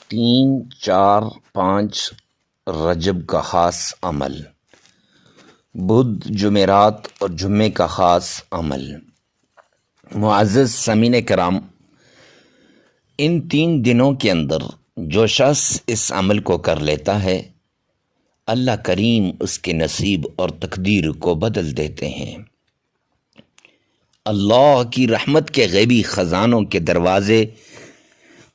3، 4، 5 رجب کا خاص عمل، بدھ، جمعرات اور جمعے کا خاص عمل۔ معزز سامعین کرام، ان 3 دنوں کے اندر جو شخص اس عمل کو کر لیتا ہے، اللہ کریم اس کے نصیب اور تقدیر کو بدل دیتے ہیں۔ اللہ کی رحمت کے غیبی خزانوں کے دروازے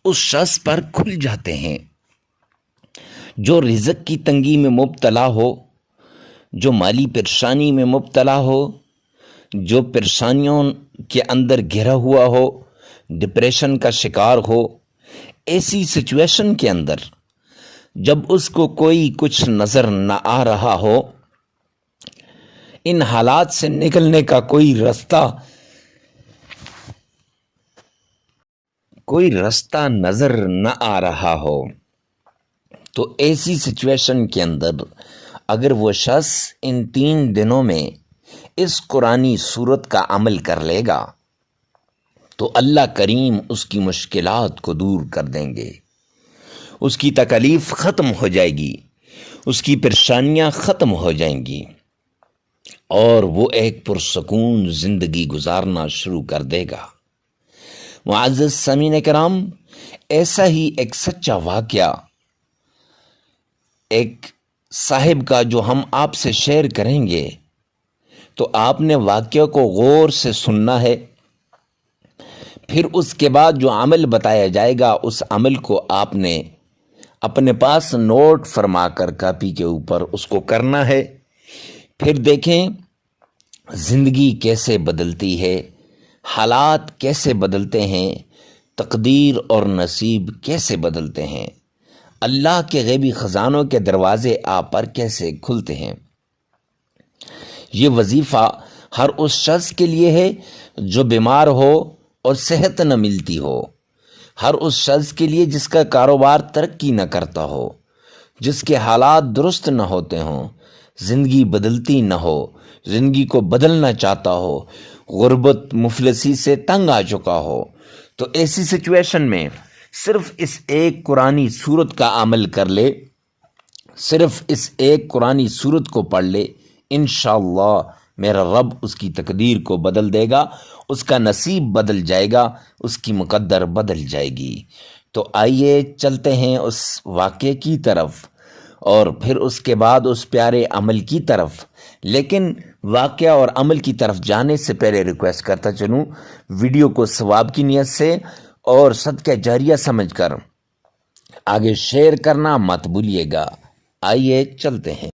اس شخص پر کھل جاتے ہیں جو رزق کی تنگی میں مبتلا ہو، جو مالی پریشانی میں مبتلا ہو، جو پریشانیوں کے اندر گھرا ہوا ہو، ڈپریشن کا شکار ہو۔ ایسی سچویشن کے اندر جب اس کو کوئی کچھ نظر نہ آ رہا ہو، ان حالات سے نکلنے کا کوئی رستہ نظر نہ آ رہا ہو، تو ایسی سچویشن کے اندر اگر وہ شخص ان 3 دنوں میں اس قرآنی سورت کا عمل کر لے گا تو اللہ کریم اس کی مشکلات کو دور کر دیں گے، اس کی تکلیف ختم ہو جائے گی، اس کی پریشانیاں ختم ہو جائیں گی اور وہ ایک پرسکون زندگی گزارنا شروع کر دے گا۔ معزز سامعین کرام، ایسا ہی ایک سچا واقعہ ایک صاحب کا جو ہم آپ سے شیئر کریں گے، تو آپ نے واقعہ کو غور سے سننا ہے، پھر اس کے بعد جو عمل بتایا جائے گا اس عمل کو آپ نے اپنے پاس نوٹ فرما کر کاپی کے اوپر اس کو کرنا ہے۔ پھر دیکھیں زندگی کیسے بدلتی ہے، حالات کیسے بدلتے ہیں، تقدیر اور نصیب کیسے بدلتے ہیں، اللہ کے غیبی خزانوں کے دروازے آپ پر کیسے کھلتے ہیں۔ یہ وظیفہ ہر اس شخص کے لیے ہے جو بیمار ہو اور صحت نہ ملتی ہو، ہر اس شخص کے لیے جس کا کاروبار ترقی نہ کرتا ہو، جس کے حالات درست نہ ہوتے ہوں، زندگی بدلتی نہ ہو، زندگی کو بدلنا چاہتا ہو، غربت مفلسی سے تنگ آ چکا ہو، تو ایسی سچویشن میں صرف اس ایک قرآنی سورت کا عمل کر لے، صرف اس ایک قرآنی سورت کو پڑھ لے، انشاءاللہ میرا رب اس کی تقدیر کو بدل دے گا، اس کا نصیب بدل جائے گا، اس کی مقدر بدل جائے گی۔ تو آئیے چلتے ہیں اس واقعے کی طرف اور پھر اس کے بعد اس پیارے عمل کی طرف۔ لیکن واقعہ اور عمل کی طرف جانے سے پہلے ریکویسٹ کرتا چلوں، ویڈیو کو ثواب کی نیت سے اور صدقہ جاریہ سمجھ کر آگے شیئر کرنا مت بھولیے گا۔ آئیے چلتے ہیں۔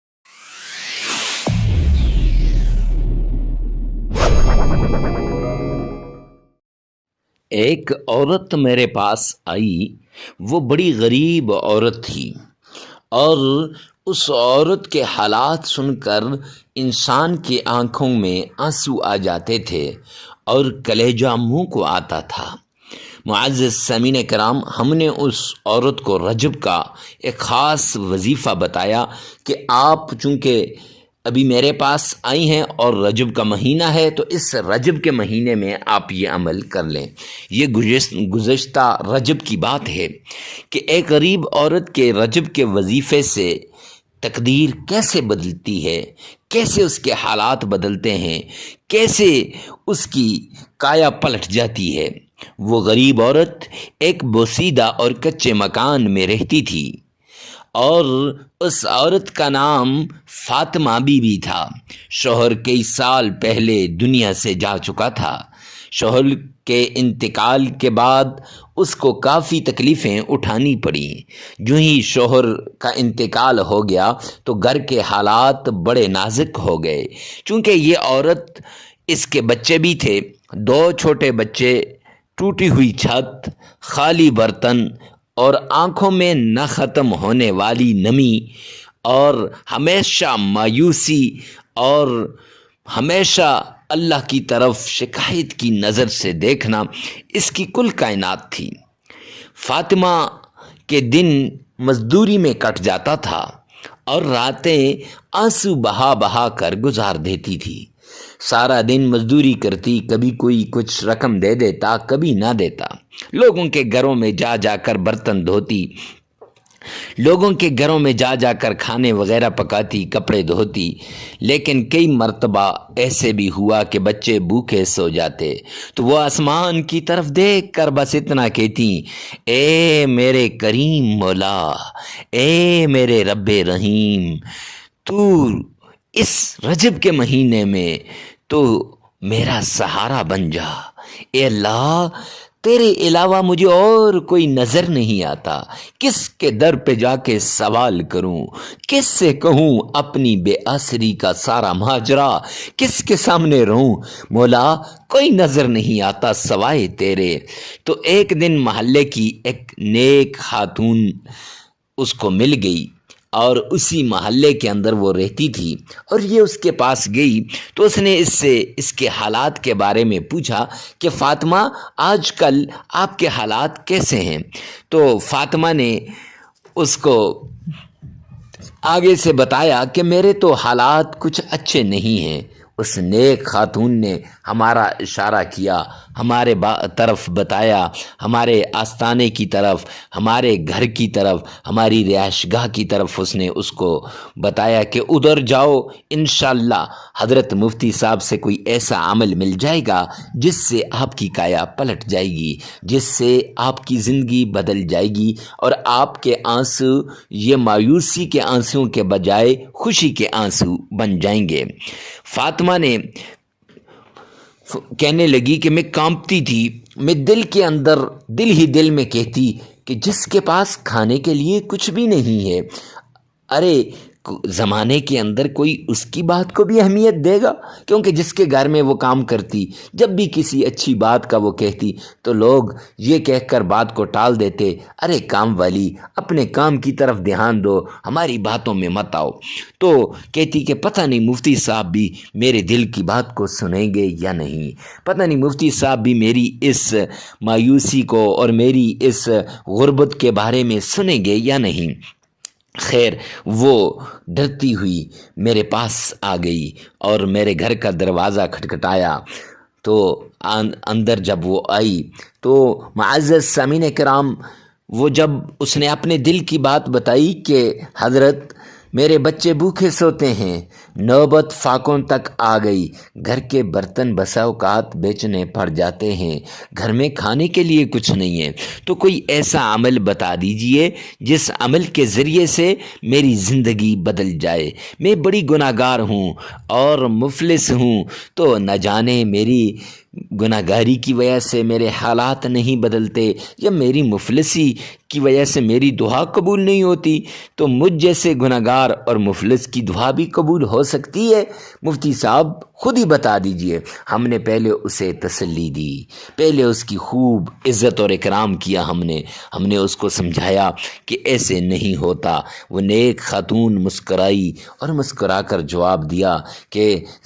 ایک عورت میرے پاس آئی، وہ بڑی غریب عورت تھی اور اس عورت کے حالات سن کر انسان کی آنکھوں میں آنسو آ جاتے تھے اور کلیجہ منہ کو آتا تھا۔ معزز سامعین کرام، ہم نے اس عورت کو رجب کا ایک خاص وظیفہ بتایا کہ آپ چونکہ ابھی میرے پاس آئی ہیں اور رجب کا مہینہ ہے تو اس رجب کے مہینے میں آپ یہ عمل کر لیں۔ یہ گزشتہ رجب کی بات ہے کہ ایک غریب عورت کے رجب کے وظیفے سے تقدیر کیسے بدلتی ہے، کیسے اس کے حالات بدلتے ہیں، کیسے اس کی کایا پلٹ جاتی ہے۔ وہ غریب عورت ایک بوسیدہ اور کچے مکان میں رہتی تھی اور اس عورت کا نام فاطمہ بی بی تھا۔ شوہر کئی سال پہلے دنیا سے جا چکا تھا۔ شوہر کے انتقال کے بعد اس کو کافی تکلیفیں اٹھانی پڑیں۔ جو ہی شوہر کا انتقال ہو گیا تو گھر کے حالات بڑے نازک ہو گئے، چونکہ یہ عورت، اس کے بچے بھی تھے، 2 چھوٹے بچے، ٹوٹی ہوئی چھت، خالی برتن اور آنکھوں میں نہ ختم ہونے والی نمی اور ہمیشہ مایوسی اور ہمیشہ اللہ کی طرف شکایت کی نظر سے دیکھنا، اس کی کل کائنات تھی۔ فاطمہ کے دن مزدوری میں کٹ جاتا تھا اور راتیں آنسو بہا بہا کر گزار دیتی تھی۔ سارا دن مزدوری کرتی، کبھی کوئی کچھ رقم دے دیتا، کبھی نہ دیتا، لوگوں کے گھروں میں جا جا کر برتن دھوتی، لوگوں کے گھروں میں جا جا کر کھانے وغیرہ پکاتی، کپڑے دھوتی، لیکن کئی مرتبہ ایسے بھی ہوا کہ بچے بھوکے سو جاتے تو وہ آسمان کی طرف دیکھ کر بس اتنا کہتی، اے میرے کریم مولا، اے میرے رب رحیم، تو اس رجب کے مہینے میں تو میرا سہارا بن جا۔ اے اللہ، تیرے علاوہ مجھے اور کوئی نظر نہیں آتا، کس کے در پہ جا کے سوال کروں، کس سے کہوں اپنی بے آسری کا سارا ماجرا، کس کے سامنے رہوں؟ مولا، کوئی نظر نہیں آتا سوائے تیرے۔ تو ایک دن محلے کی ایک نیک خاتون اس کو مل گئی اور اسی محلے کے اندر وہ رہتی تھی، اور یہ اس کے پاس گئی تو اس نے اس سے اس کے حالات کے بارے میں پوچھا کہ فاطمہ، آج کل آپ کے حالات کیسے ہیں؟ تو فاطمہ نے اس کو آگے سے بتایا کہ میرے تو حالات کچھ اچھے نہیں ہیں۔ اس نیک خاتون نے ہمارا اشارہ کیا، ہمارے طرف بتایا، ہمارے آستانے کی طرف، ہمارے گھر کی طرف، ہماری رہائش گاہ کی طرف اس نے اس کو بتایا کہ ادھر جاؤ، انشاءاللہ حضرت مفتی صاحب سے کوئی ایسا عمل مل جائے گا جس سے آپ کی کایا پلٹ جائے گی، جس سے آپ کی زندگی بدل جائے گی، اور آپ کے آنسو یہ مایوسی کے آنسوں کے بجائے خوشی کے آنسو بن جائیں گے۔ فاطمہ نے کہنے لگی کہ میں کانپتی تھی، میں دل کے اندر، دل ہی دل میں کہتی کہ جس کے پاس کھانے کے لیے کچھ بھی نہیں ہے، ارے زمانے کے اندر کوئی اس کی بات کو بھی اہمیت دے گا؟ کیونکہ جس کے گھر میں وہ کام کرتی، جب بھی کسی اچھی بات کا وہ کہتی تو لوگ یہ کہہ کر بات کو ٹال دیتے، ارے کام والی، اپنے کام کی طرف دھیان دو، ہماری باتوں میں مت آؤ۔ تو کہتی کہ پتہ نہیں مفتی صاحب بھی میرے دل کی بات کو سنیں گے یا نہیں، پتہ نہیں مفتی صاحب بھی میری اس مایوسی کو اور میری اس غربت کے بارے میں سنیں گے یا نہیں۔ خیر، وہ ڈرتی ہوئی میرے پاس آ گئی اور میرے گھر کا دروازہ کھٹکھٹایا تو اندر جب وہ آئی تو معزز سامعین کرام، وہ جب اس نے اپنے دل کی بات بتائی کہ حضرت میرے بچے بھوکے سوتے ہیں، نوبت فاقوں تک آ گئی، گھر کے برتن بسا اوقات بیچنے پڑ جاتے ہیں، گھر میں کھانے کے لیے کچھ نہیں ہے، تو کوئی ایسا عمل بتا دیجئے جس عمل کے ذریعے سے میری زندگی بدل جائے۔ میں بڑی گناہگار ہوں اور مفلس ہوں، تو نہ جانے میری گناہ گاری کی وجہ سے میرے حالات نہیں بدلتے، یا میری مفلسی کی وجہ سے میری دعا قبول نہیں ہوتی، تو مجھ جیسے گناہ گار اور مفلس کی دعا بھی قبول ہو سکتی ہے؟ مفتی صاحب خود ہی بتا دیجئے۔ ہم نے پہلے اسے تسلی دی، پہلے اس کی خوب عزت اور اکرام کیا، ہم نے اس کو سمجھایا کہ ایسے نہیں ہوتا۔ وہ نیک خاتون مسکرائی اور مسکرا کر جواب دیا کہ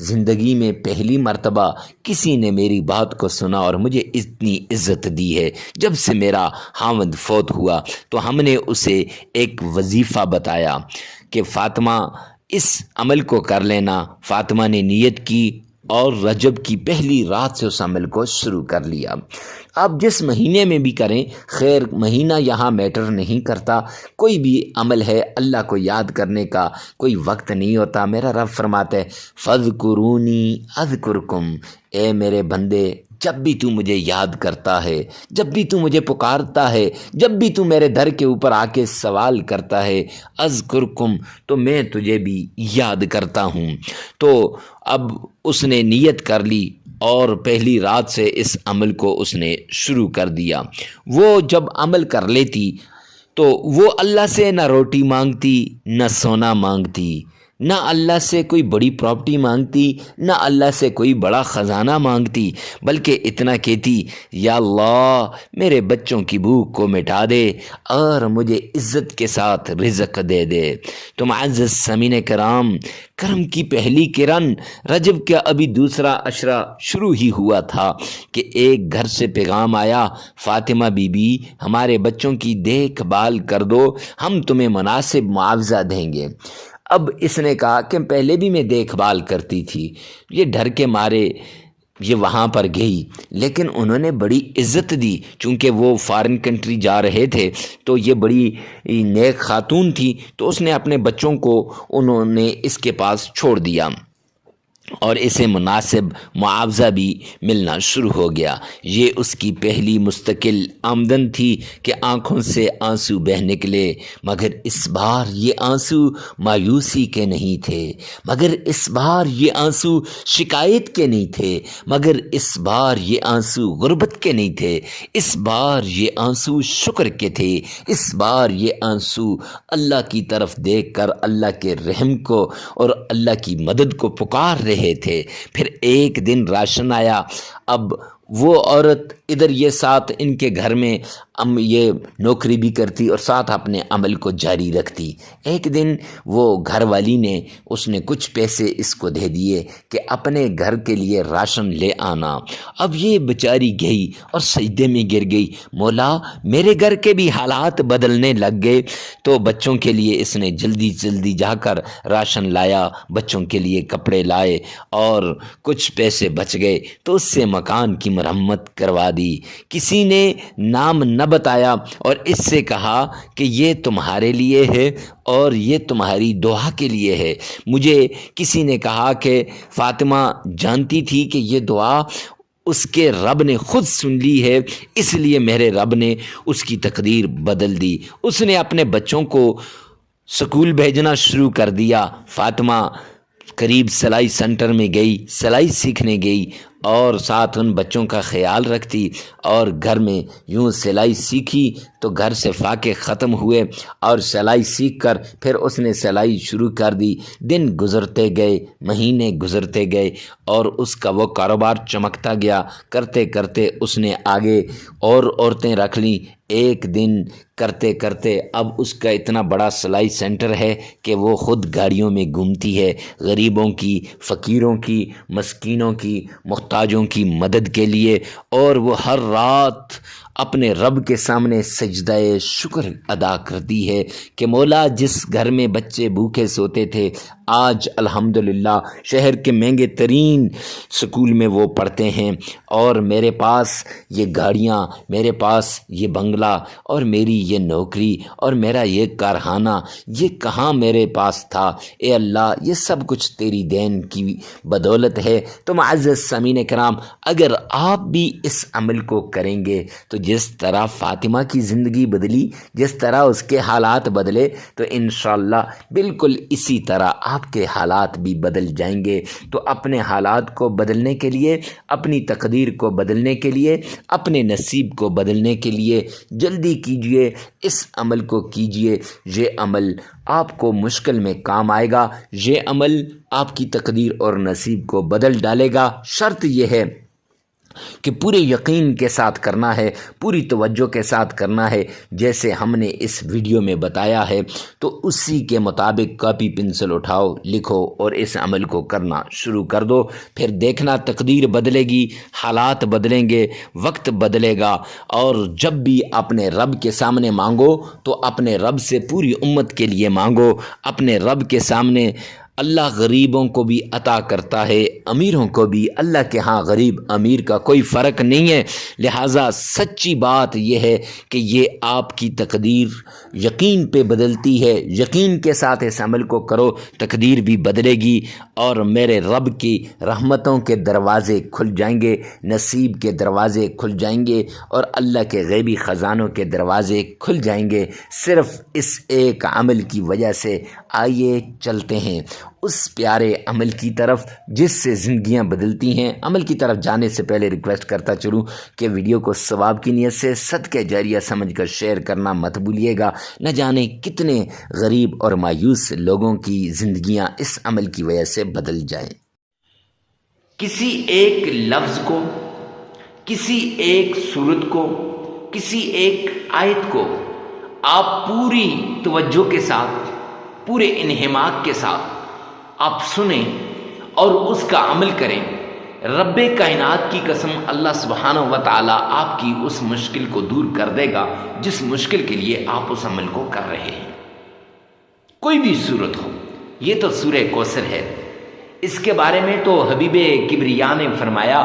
زندگی میں پہلی مرتبہ کسی نے میری بات کو سنا اور مجھے اتنی عزت دی ہے جب سے میرا خاوند فوت ہوا۔ تو ہم نے اسے ایک وظیفہ بتایا کہ فاطمہ اس عمل کو کر لینا۔ فاطمہ نے نیت کی اور رجب کی پہلی رات سے اس عمل کو شروع کر لیا۔ آپ جس مہینے میں بھی کریں، خیر مہینہ یہاں میٹر نہیں کرتا، کوئی بھی عمل ہے اللہ کو یاد کرنے کا کوئی وقت نہیں ہوتا۔ میرا رب فرماتا ہے فَاذْكُرُونِي أَذْكُرْكُمْ، اے میرے بندے، جب بھی تو مجھے یاد کرتا ہے، جب بھی تو مجھے پکارتا ہے، جب بھی تو میرے در کے اوپر آ کے سوال کرتا ہے، اذکرکم، تو میں تجھے بھی یاد کرتا ہوں۔ تو اب اس نے نیت کر لی اور پہلی رات سے اس عمل کو اس نے شروع کر دیا۔ وہ جب عمل کر لیتی تو وہ اللہ سے نہ روٹی مانگتی، نہ سونا مانگتی، نہ اللہ سے کوئی بڑی پراپرٹی مانگتی، نہ اللہ سے کوئی بڑا خزانہ مانگتی، بلکہ اتنا کہتی، یا اللہ میرے بچوں کی بھوک کو مٹا دے اور مجھے عزت کے ساتھ رزق دے دے۔ تو معزز سامعین کرام، کرم کی پہلی کرن، رجب کا ابھی دوسرا عشرہ شروع ہی ہوا تھا کہ ایک گھر سے پیغام آیا، فاطمہ بی بی ہمارے بچوں کی دیکھ بھال کر دو، ہم تمہیں مناسب معاوضہ دیں گے۔ اب اس نے کہا کہ پہلے بھی میں دیکھ بھال کرتی تھی، یہ ڈر کے مارے یہ وہاں پر گئی، لیکن انہوں نے بڑی عزت دی، چونکہ وہ فارن کنٹری جا رہے تھے تو یہ بڑی نیک خاتون تھی، تو اس نے اپنے بچوں کو انہوں نے اس کے پاس چھوڑ دیا اور اسے مناسب معاوضہ بھی ملنا شروع ہو گیا۔ یہ اس کی پہلی مستقل آمدن تھی کہ آنکھوں سے آنسو بہہ نکلے، مگر اس بار یہ آنسو مایوسی کے نہیں تھے، مگر اس بار یہ آنسو شکایت کے نہیں تھے، مگر اس بار یہ آنسو غربت کے نہیں تھے، اس بار یہ آنسو شکر کے تھے، اس بار یہ آنسو اللہ کی طرف دیکھ کر اللہ کے رحم کو اور اللہ کی مدد کو پکار رہے تھے۔ پھر ایک دن راشن آیا۔ اب وہ عورت ادھر یہ ساتھ ان کے گھر میں یہ نوکری بھی کرتی اور ساتھ اپنے عمل کو جاری رکھتی۔ ایک دن وہ گھر والی نے اس نے کچھ پیسے اس کو دے دیے کہ اپنے گھر کے لیے راشن لے آنا۔ اب یہ بیچاری گئی اور سجدے میں گر گئی، مولا میرے گھر کے بھی حالات بدلنے لگ گئے۔ تو بچوں کے لیے اس نے جلدی جلدی جا کر راشن لایا، بچوں کے لیے کپڑے لائے اور کچھ پیسے بچ گئے تو اس سے مکان کی مرمت کروا دی۔ کسی نے نام نہ بتایا اور اس سے کہا کہ یہ تمہارے لیے ہے اور یہ تمہاری دعا کے لیے ہے۔ مجھے کسی نے کہا کہ فاطمہ جانتی تھی کہ یہ دعا اس کے رب نے خود سن لی ہے، اس لیے میرے رب نے اس کی تقدیر بدل دی۔ اس نے اپنے بچوں کو سکول بھیجنا شروع کر دیا۔ فاطمہ قریب سلائی سینٹر میں گئی، سلائی سیکھنے گئی اور ساتھ ان بچوں کا خیال رکھتی اور گھر میں یوں سلائی سیکھی تو گھر سے فاقے ختم ہوئے اور سلائی سیکھ کر پھر اس نے سلائی شروع کر دی۔ دن گزرتے گئے، مہینے گزرتے گئے اور اس کا وہ کاروبار چمکتا گیا۔ کرتے کرتے اس نے آگے اور عورتیں رکھ لیں۔ ایک دن کرتے کرتے اب اس کا اتنا بڑا سلائی سینٹر ہے کہ وہ خود گاڑیوں میں گھومتی ہے، غریبوں کی، فقیروں کی، مسکینوں کی، محتاجوں کی مدد کے لیے، اور وہ ہر رات اپنے رب کے سامنے سجدہ شکر ادا کرتی ہے کہ مولا جس گھر میں بچے بھوکے سوتے تھے آج الحمدللہ شہر کے مہنگے ترین سکول میں وہ پڑھتے ہیں، اور میرے پاس یہ گاڑیاں، میرے پاس یہ بنگلہ اور میری یہ نوکری اور میرا یہ کارخانہ، یہ کہاں میرے پاس تھا؟ اے اللہ یہ سب کچھ تیری دین کی بدولت ہے۔ تو معزز سامعین کرام، اگر آپ بھی اس عمل کو کریں گے تو جس طرح فاطمہ کی زندگی بدلی، جس طرح اس کے حالات بدلے، تو انشاءاللہ بالکل اسی طرح آپ کے حالات بھی بدل جائیں گے۔ تو اپنے حالات کو بدلنے کے لیے، اپنی تقدیر کو بدلنے کے لیے، اپنے نصیب کو بدلنے کے لیے جلدی کیجئے، اس عمل کو کیجئے۔ یہ عمل آپ کو مشکل میں کام آئے گا، یہ عمل آپ کی تقدیر اور نصیب کو بدل ڈالے گا۔ شرط یہ ہے کہ پورے یقین کے ساتھ کرنا ہے، پوری توجہ کے ساتھ کرنا ہے، جیسے ہم نے اس ویڈیو میں بتایا ہے۔ تو اسی کے مطابق کاپی پنسل اٹھاؤ، لکھو اور اس عمل کو کرنا شروع کر دو۔ پھر دیکھنا تقدیر بدلے گی، حالات بدلیں گے، وقت بدلے گا، اور جب بھی اپنے رب کے سامنے مانگو تو اپنے رب سے پوری امت کے لیے مانگو۔ اپنے رب کے سامنے اللہ غریبوں کو بھی عطا کرتا ہے، امیروں کو بھی۔ اللہ کے ہاں غریب امیر کا کوئی فرق نہیں ہے، لہٰذا سچی بات یہ ہے کہ یہ آپ کی تقدیر یقین پہ بدلتی ہے۔ یقین کے ساتھ اس عمل کو کرو، تقدیر بھی بدلے گی اور میرے رب کی رحمتوں کے دروازے کھل جائیں گے، نصیب کے دروازے کھل جائیں گے اور اللہ کے غیبی خزانوں کے دروازے کھل جائیں گے، صرف اس ایک عمل کی وجہ سے۔ آئیے چلتے ہیں اس پیارے عمل کی طرف جس سے زندگیاں بدلتی ہیں۔ عمل کی طرف جانے سے پہلے ریکویسٹ کرتا چلوں کہ ویڈیو کو ثواب کی نیت سے صدقہ جاریہ سمجھ کر شیئر کرنا مت بھولیے گا۔ نہ جانے کتنے غریب اور مایوس لوگوں کی زندگیاں اس عمل کی وجہ سے بدل جائیں۔ کسی ایک لفظ کو، کسی ایک صورت کو، کسی ایک آیت کو آپ پوری توجہ کے ساتھ، پورے انہماک کے ساتھ آپ سنیں اور اس کا عمل کریں۔ رب کائنات کی قسم، اللہ سبحانہ و تعالی آپ کی اس مشکل کو دور کر دے گا جس مشکل کے لیے آپ اس عمل کو کر رہے ہیں۔ کوئی بھی صورت ہو، یہ تو سورہ کوثر ہے، اس کے بارے میں تو حبیب کبریا نے فرمایا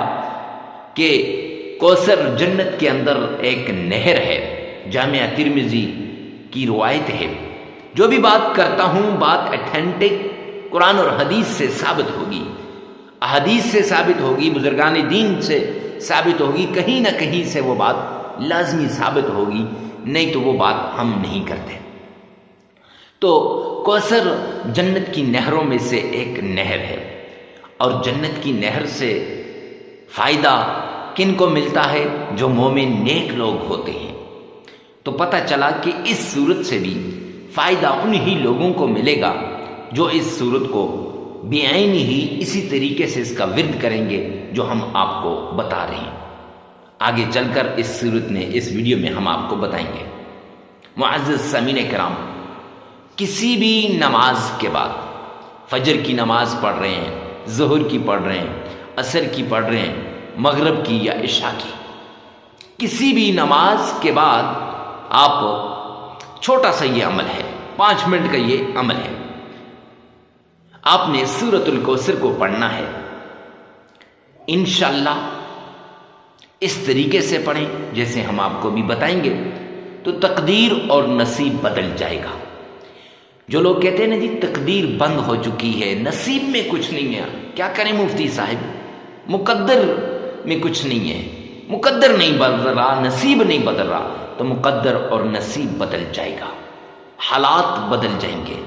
کہ کوثر جنت کے اندر ایک نہر ہے، جامعہ ترمذی کی روایت ہے۔ جو بھی بات کرتا ہوں بات اتھینٹک قرآن اور حدیث سے ثابت ہوگی، احادیث سے ثابت ہوگی، بزرگان دین سے ثابت ہوگی، کہیں نہ کہیں سے وہ بات لازمی ثابت ہوگی، نہیں تو وہ بات ہم نہیں کرتے۔ تو کوثر جنت کی نہروں میں سے ایک نہر ہے، اور جنت کی نہر سے فائدہ کن کو ملتا ہے؟ جو مومن نیک لوگ ہوتے ہیں۔ تو پتہ چلا کہ اس صورت سے بھی فائدہ انہی لوگوں کو ملے گا جو اس صورت کو بعین ہی اسی طریقے سے اس کا ورد کریں گے جو ہم آپ کو بتا رہے ہیں۔ آگے چل کر اس صورت میں، اس ویڈیو میں ہم آپ کو بتائیں گے۔ معزز سامعین کرام، کسی بھی نماز کے بعد، فجر کی نماز پڑھ رہے ہیں، ظہر کی پڑھ رہے ہیں، عصر کی پڑھ رہے ہیں، مغرب کی یا عشاء کی، کسی بھی نماز کے بعد آپ چھوٹا سا یہ عمل ہے، 5 منٹ کا یہ عمل ہے، آپ نے سورۃ الکوثر کو پڑھنا ہے۔ انشاءاللہ اس طریقے سے پڑھیں جیسے ہم آپ کو بھی بتائیں گے، تو تقدیر اور نصیب بدل جائے گا۔ جو لوگ کہتے ہیں نا جی تقدیر بند ہو چکی ہے، نصیب میں کچھ نہیں ہے، کیا کریں مفتی صاحب، مقدر میں کچھ نہیں ہے، مقدر نہیں بدل رہا، نصیب نہیں بدل رہا، تو مقدر اور نصیب بدل جائے گا، حالات بدل جائیں گے۔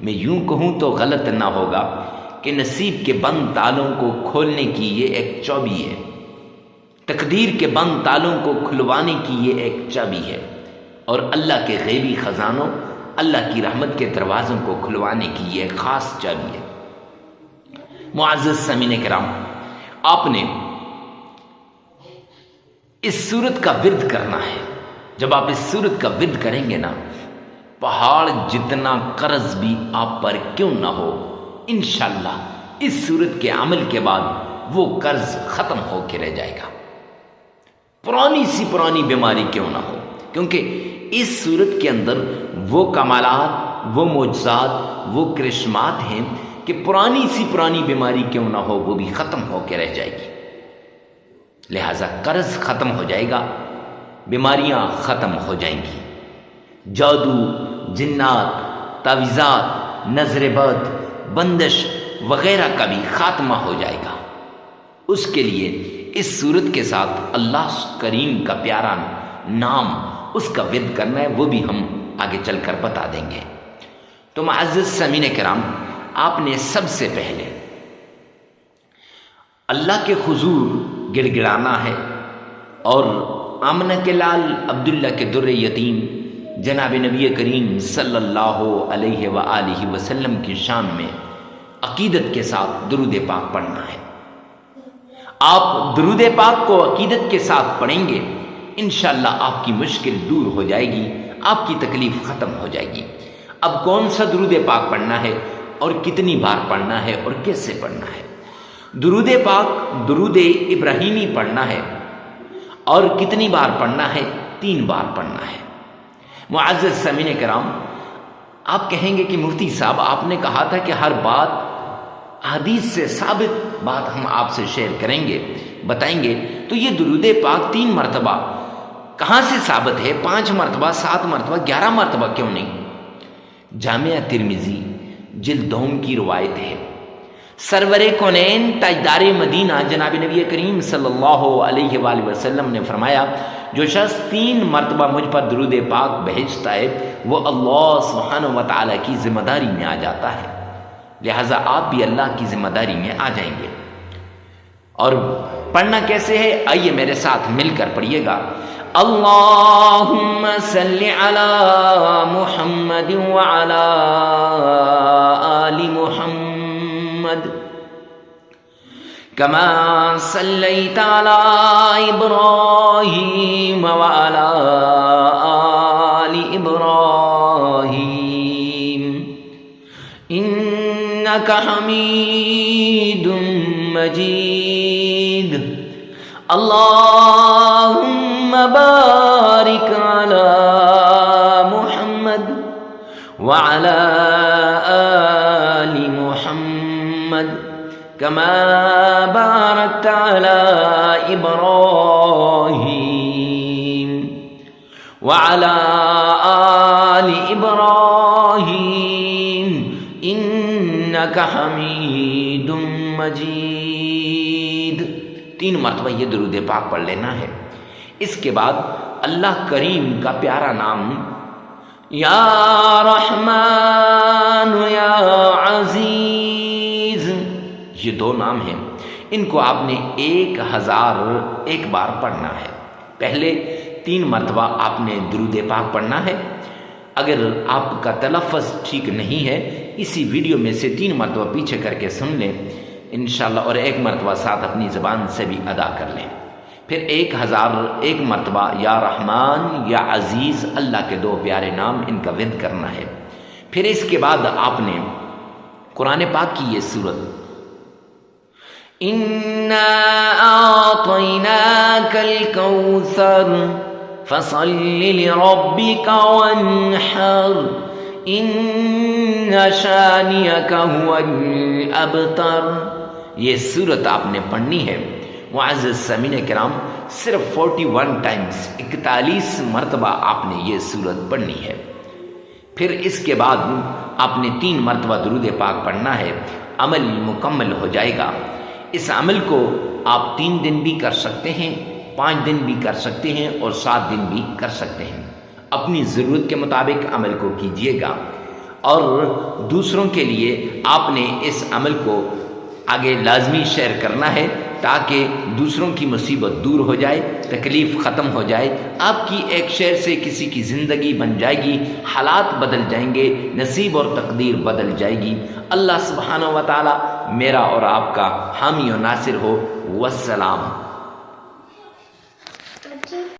میں یوں کہوں تو غلط نہ ہوگا کہ نصیب کے بند تالوں کو کھولنے کی یہ ایک چابی ہے، تقدیر کے بند تالوں کو کھلوانے کی یہ ایک چابی ہے، اور اللہ کے غیبی خزانوں، اللہ کی رحمت کے دروازوں کو کھلوانے کی یہ ایک خاص چابی ہے۔ معزز سامعین کرام، آپ نے اس سورت کا ورد کرنا ہے۔ جب آپ اس سورت کا ورد کریں گے نا، پہاڑ جتنا قرض بھی آپ پر کیوں نہ ہو، انشاءاللہ اس سورت کے عمل کے بعد وہ قرض ختم ہو کے رہ جائے گا، پرانی سی پرانی بیماری کیوں نہ ہو، کیونکہ اس سورت کے اندر وہ کمالات، وہ معجزات، وہ کرشمات ہیں کہ پرانی سی پرانی بیماری کیوں نہ ہو وہ بھی ختم ہو کے رہ جائے گی۔ لہذا قرض ختم ہو جائے گا، بیماریاں ختم ہو جائیں گی، جادو، جنات، تعویذات، نظر بد، بندش وغیرہ کا بھی خاتمہ ہو جائے گا۔ اس کے لیے اس صورت کے ساتھ اللہ کریم کا پیارا نام، اس کا ورد کرنا ہے، وہ بھی ہم آگے چل کر بتا دیں گے۔ تو معزز سامعین کرام، آپ نے سب سے پہلے اللہ کے حضور گڑ گڑانا ہے، اور آمنہ کے لال عبداللہ کے در یتیم جناب نبی کریم صلی اللہ علیہ وآلہ وسلم کی شان میں عقیدت کے ساتھ درود پاک پڑھنا ہے۔ آپ درود پاک کو عقیدت کے ساتھ پڑھیں گے، انشاءاللہ آپ کی مشکل دور ہو جائے گی، آپ کی تکلیف ختم ہو جائے گی۔ اب کون سا درود پاک پڑھنا ہے اور کتنی بار پڑھنا ہے اور کیسے پڑھنا ہے؟ درود پاک درود ابراہیمی پڑھنا ہے، اور کتنی بار پڑھنا ہے؟ 3 بار پڑھنا ہے۔ معزز سامعین کرام، آپ کہیں گے کہ مفتی صاحب آپ نے کہا تھا کہ ہر بات حدیث سے ثابت بات ہم آپ سے شیئر کریں گے، بتائیں گے، تو یہ درود پاک 3 مرتبہ کہاں سے ثابت ہے؟ 5 مرتبہ، 7 مرتبہ، 11 مرتبہ کیوں نہیں؟ جامعہ ترمذی جلد 2 کی روایت ہے، سرور کونین تاجدار مدینہ جناب نبی کریم صلی اللہ علیہ وآلہ وسلم نے فرمایا، جو شخص 3 مرتبہ مجھ پر درود پاک بھیجتا ہے وہ اللہ سبحانہ و تعالیٰ کی ذمہ داری میں آ جاتا ہے۔ لہٰذا آپ بھی اللہ کی ذمہ داری میں آ جائیں گے۔ اور پڑھنا کیسے ہے؟ آئیے میرے ساتھ مل کر پڑھیے گا۔ اللہم صلی علی محمد وعلی آل محمد کما صلیت علی ابراہیم وعلی آل ابراہیم انک حمید مجید اللہم بارک علی محمد وعلی آل محمد كما باركت على إبراهيم وعلى آل إبراهيم إنك حميد مجيد. 3 مرتبہ یہ درود پاک پڑھ لینا ہے. اس کے بعد اللہ کریم کا پیارا نام یا رحمان یا عزیز، یہ 2 نام ہیں. ان کو آپ نے 1001 بار پڑھنا ہے. پہلے 3 مرتبہ آپ نے درود پاک پڑھنا ہے. اگر آپ کا تلفظ ٹھیک نہیں ہے، اسی ویڈیو میں سے 3 مرتبہ پیچھے کر کے سن لیں انشاءاللہ، اور 1 مرتبہ ساتھ اپنی زبان سے بھی ادا کر لیں. پھر 1001 مرتبہ یا رحمان یا عزیز، اللہ کے 2 پیارے نام، ان کا ورد کرنا ہے. پھر اس کے بعد آپ نے قرآن پاک کی یہ سورت اِنَّا أَعْطَيْنَاكَ الْكَوْثَرَ فَصَلِّ لِرَبِّكَ وَانْحَرْ إِنَّ شَانِئَكَ هُوَ الْأَبْتَرُ، یہ سورت آپ نے پڑھنی ہے. معزز سامعین کرام، صرف 41 ٹائمز 41 مرتبہ آپ نے یہ سورت پڑھنی ہے. پھر اس کے بعد آپ نے 3 مرتبہ درود پاک پڑھنا ہے. عمل مکمل ہو جائے گا. اس عمل کو آپ 3 دن بھی کر سکتے ہیں، 5 دن بھی کر سکتے ہیں، اور 7 دن بھی کر سکتے ہیں. اپنی ضرورت کے مطابق عمل کو کیجیے گا، اور دوسروں کے لیے آپ نے اس عمل کو آگے لازمی شیئر کرنا ہے تاکہ دوسروں کی مصیبت دور ہو جائے، تکلیف ختم ہو جائے. آپ کی ایک شیئر سے کسی کی زندگی بن جائے گی، حالات بدل جائیں گے، نصیب اور تقدیر بدل جائے گی. اللہ سبحانہ و تعالی میرا اور آپ کا حامی و ناصر ہو. والسلام.